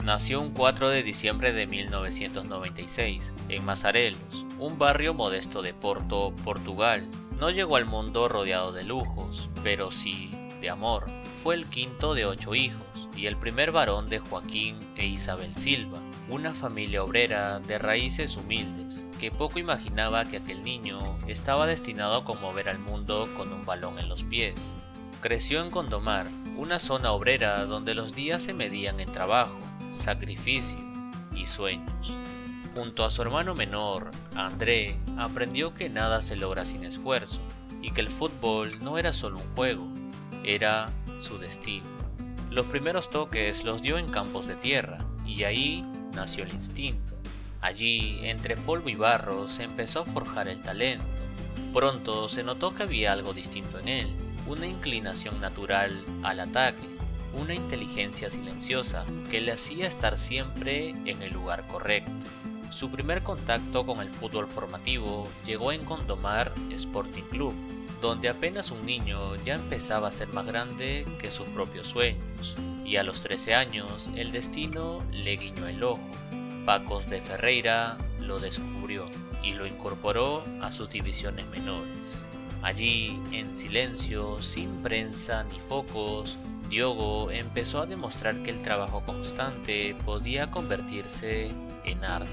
Nació un 4 de diciembre de 1996 en Mazarelos, un barrio modesto de Porto, Portugal. No llegó al mundo rodeado de lujos, pero sí de amor. Fue el quinto de 8 hijos y el primer varón de Joaquín e Isabel Silva, una familia obrera de raíces humildes, que poco imaginaba que aquel niño estaba destinado a conmover al mundo con un balón en los pies. Creció en Gondomar, una zona obrera donde los días se medían en trabajo, sacrificio y sueños. Junto a su hermano menor, André, aprendió que nada se logra sin esfuerzo y que el fútbol no era solo un juego, era su destino. Los primeros toques los dio en campos de tierra y ahí nació el instinto. Allí, entre polvo y barro, se empezó a forjar el talento. Pronto se notó que había algo distinto en él, una inclinación natural al ataque, una inteligencia silenciosa que le hacía estar siempre en el lugar correcto. Su primer contacto con el fútbol formativo llegó en Gondomar Sporting Club, donde apenas un niño ya empezaba a ser más grande que sus propios sueños, y a los 13 años el destino le guiñó el ojo. Pacos de Ferreira lo descubrió y lo incorporó a sus divisiones menores. Allí, en silencio, sin prensa ni focos, Diogo empezó a demostrar que el trabajo constante podía convertirse en arte.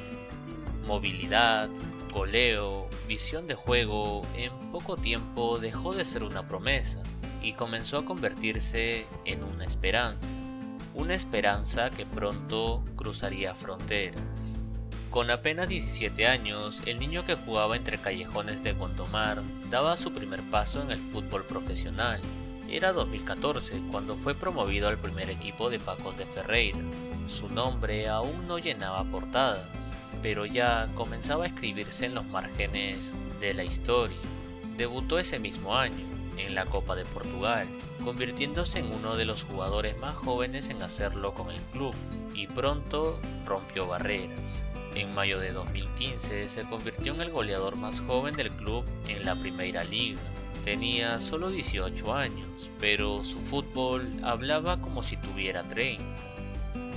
Movilidad, goleo, visión de juego, en poco tiempo dejó de ser una promesa y comenzó a convertirse en una esperanza que pronto cruzaría fronteras. Con apenas 17 años, el niño que jugaba entre callejones de Gondomar daba su primer paso en el fútbol profesional. Era 2014 cuando fue promovido al primer equipo de Pacos de Ferreira. Su nombre aún no llenaba portadas, pero ya comenzaba a escribirse en los márgenes de la historia. Debutó ese mismo año en la Copa de Portugal, convirtiéndose en uno de los jugadores más jóvenes en hacerlo con el club, y pronto rompió barreras. En mayo de 2015 se convirtió en el goleador más joven del club en la Primeira Liga. Tenía solo 18 años, pero su fútbol hablaba como si tuviera 30.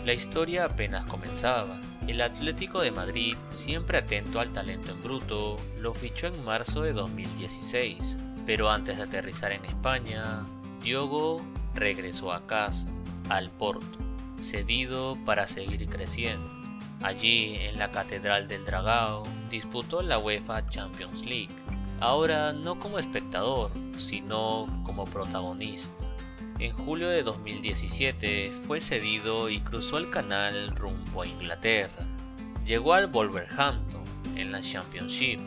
La historia apenas comenzaba. El Atlético de Madrid, siempre atento al talento en bruto, lo fichó en marzo de 2016, pero antes de aterrizar en España, Diogo regresó a casa, al Porto, cedido para seguir creciendo. Allí, en la Catedral del Dragao, disputó la UEFA Champions League, ahora no como espectador, sino como protagonista. En julio de 2017 fue cedido y cruzó el canal rumbo a Inglaterra. Llegó al Wolverhampton en la Championship,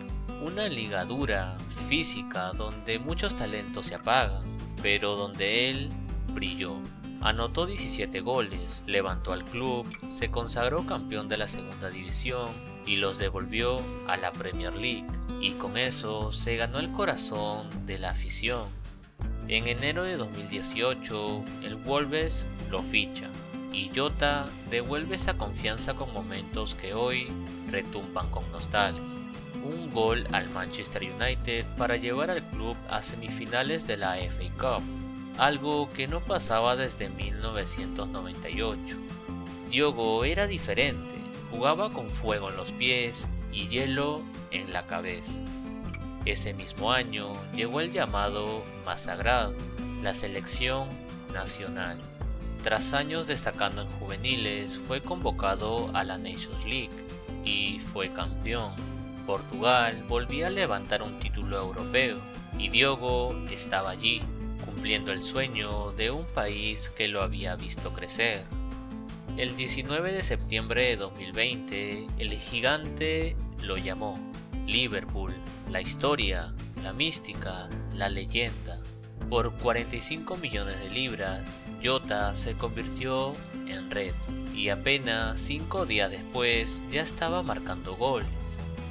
una liga dura, física, donde muchos talentos se apagan, pero donde él brilló. Anotó 17 goles, levantó al club, se consagró campeón de la segunda división y los devolvió a la Premier League, y con eso se ganó el corazón de la afición. En enero de 2018, el Wolves lo ficha y Jota devuelve esa confianza con momentos que hoy retumban con nostalgia. Un gol al Manchester United para llevar al club a semifinales de la FA Cup, algo que no pasaba desde 1998. Diogo era diferente, jugaba con fuego en los pies y hielo en la cabeza. Ese mismo año llegó el llamado más sagrado, la selección nacional. Tras años destacando en juveniles, fue convocado a la Nations League y fue campeón. Portugal volvía a levantar un título europeo y Diogo estaba allí, cumpliendo el sueño de un país que lo había visto crecer. El 19 de septiembre de 2020, el gigante lo llamó Liverpool, la historia, la mística, la leyenda. Por 45 millones de libras, Jota se convirtió en red y apenas 5 días después ya estaba marcando goles.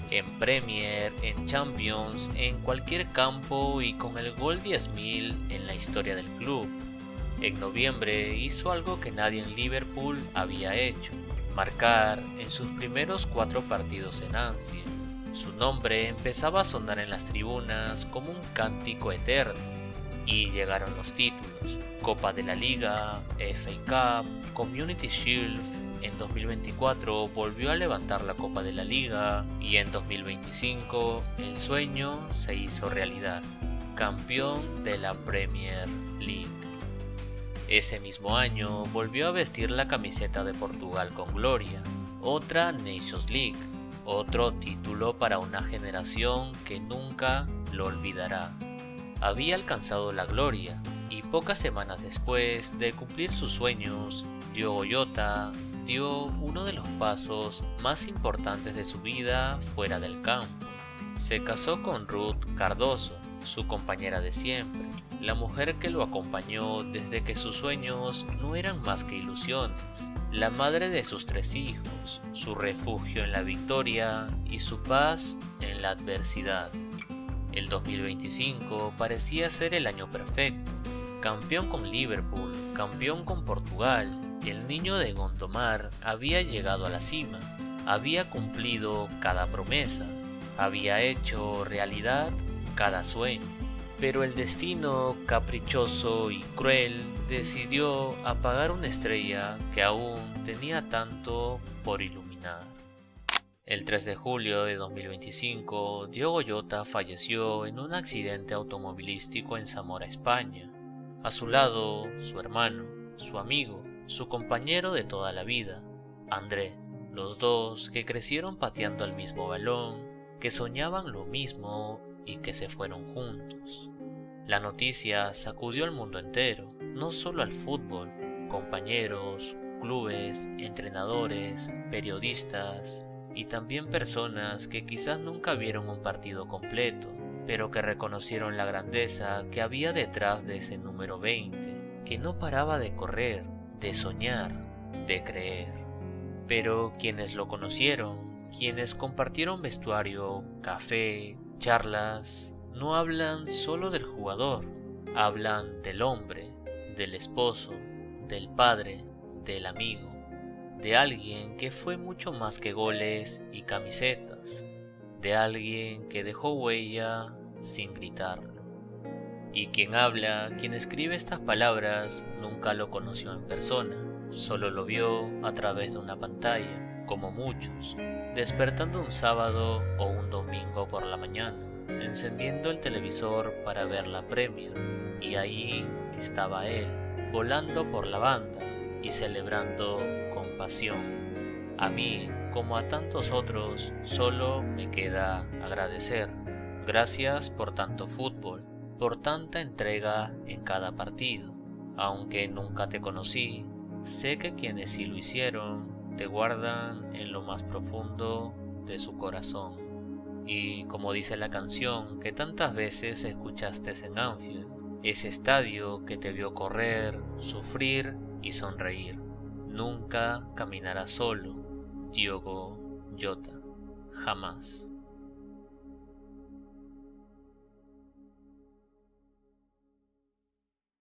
En Premier, en Champions, en cualquier campo y con el gol 10.000 en la historia del club. En noviembre hizo algo que nadie en Liverpool había hecho, marcar en sus primeros 4 partidos en Anfield. Su nombre empezaba a sonar en las tribunas como un cántico eterno, y llegaron los títulos: Copa de la Liga, FA Cup, Community Shield, En 2024 volvió a levantar la Copa de la Liga y en 2025 el sueño se hizo realidad, campeón de la Premier League. Ese mismo año volvió a vestir la camiseta de Portugal con gloria, otra Nations League, otro título para una generación que nunca lo olvidará. Había alcanzado la gloria y pocas semanas después de cumplir sus sueños, Diogo Jota dio uno de los pasos más importantes de su vida fuera del campo. Se casó con Ruth Cardoso, su compañera de siempre, la mujer que lo acompañó desde que sus sueños no eran más que ilusiones, la madre de sus 3 hijos, su refugio en la victoria y su paz en la adversidad. El 2025 parecía ser el año perfecto, campeón con Liverpool, campeón con Portugal. El niño de Gondomar había llegado a la cima, había cumplido cada promesa, había hecho realidad cada sueño. Pero el destino, caprichoso y cruel, decidió apagar una estrella que aún tenía tanto por iluminar. El 3 de julio de 2025, Diogo Jota falleció en un accidente automovilístico en Zamora, España. A su lado, su hermano, su amigo, su compañero de toda la vida, André, los dos que crecieron pateando el mismo balón, que soñaban lo mismo y que se fueron juntos. La noticia sacudió al mundo entero, no solo al fútbol, compañeros, clubes, entrenadores, periodistas y también personas que quizás nunca vieron un partido completo, pero que reconocieron la grandeza que había detrás de ese número 20, que no paraba de correr, de soñar, de creer. Pero quienes lo conocieron, quienes compartieron vestuario, café, charlas, no hablan solo del jugador, hablan del hombre, del esposo, del padre, del amigo, de alguien que fue mucho más que goles y camisetas, de alguien que dejó huella sin gritarlo. Y quien habla, quien escribe estas palabras, nunca lo conoció en persona, solo lo vio a través de una pantalla, como muchos, despertando un sábado o un domingo por la mañana, encendiendo el televisor para ver la Premier, y ahí estaba él, volando por la banda y celebrando con pasión. A mí, como a tantos otros, solo me queda agradecer. Gracias por tanto fútbol, por tanta entrega en cada partido. Aunque nunca te conocí, sé que quienes sí lo hicieron te guardan en lo más profundo de su corazón. Y como dice la canción que tantas veces escuchaste en Anfield, ese estadio que te vio correr, sufrir y sonreír, nunca caminarás solo, Diogo Jota, jamás.